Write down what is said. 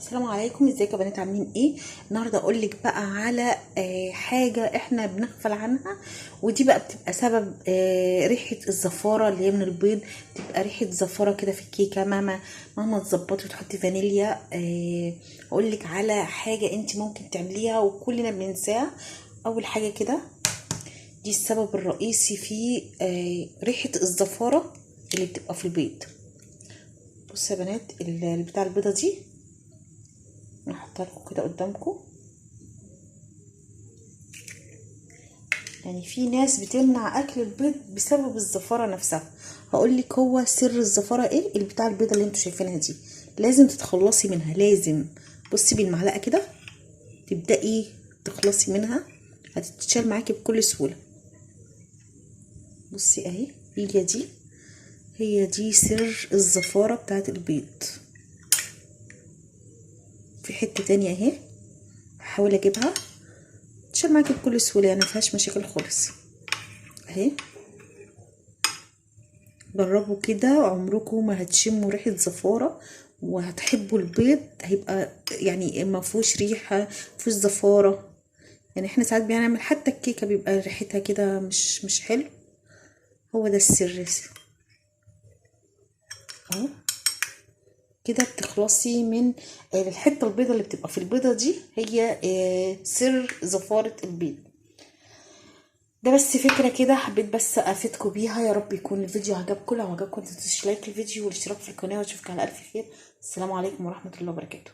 السلام عليكم، ازيكم يا بنات؟ عاملين ايه؟ النهارده اقول لك بقى على حاجه احنا بنغفل عنها، ودي بقى بتبقى سبب ريحه الزفاره اللي هي من البيض. بتبقى ريحه زفاره كده في الكيكه. مهما تظبطي وتحطي فانيليا. اقول لك على حاجه انت ممكن تعمليها وكلنا بننساها. اول حاجه كده، دي السبب الرئيسي في ريحه الزفاره اللي بتبقى في البيض. بصوا يا بنات، بتاع البيضه دي نحطها لكم كده قدامكم. يعني في ناس بتمنع اكل البيض بسبب الزفاره نفسها. هقول لك هو سر الزفاره ايه. البتاع البيضه اللي انتوا شايفينها دي لازم تتخلصي منها، لازم. بصي بالمعلقه كده تبداي تخلصي منها، هتتشال معاكي بكل سهوله. بصي اهي، هي دي سر الزفاره بتاعت البيض. في حته تانية اهي، هحاول اجيبها تشال معاكي بكل سهوله، يعني مفيهاش مشاكل خالص اهي. جربوا كده، عمركم ما هتشموا ريحه زفاره، وهتحبوا البيض. هيبقى يعني ما فيهوش ريحه، ما فيهوش زفاره. يعني احنا ساعات بنعمل حتى الكيكه بيبقى ريحتها كده مش حلو. هو ده السر اهو. كده بتخلصي من الحته البيضه اللي بتبقى في البيضه دي، هي سر زفاره البيض. ده بس فكرة كده، حبيت بس افيدكم بيها. يا رب يكون الفيديو عجبكم. لو عجبكم متنسوش لايك الفيديو والاشتراك في القناة، واشوفك على الف خير. السلام عليكم ورحمة الله وبركاته.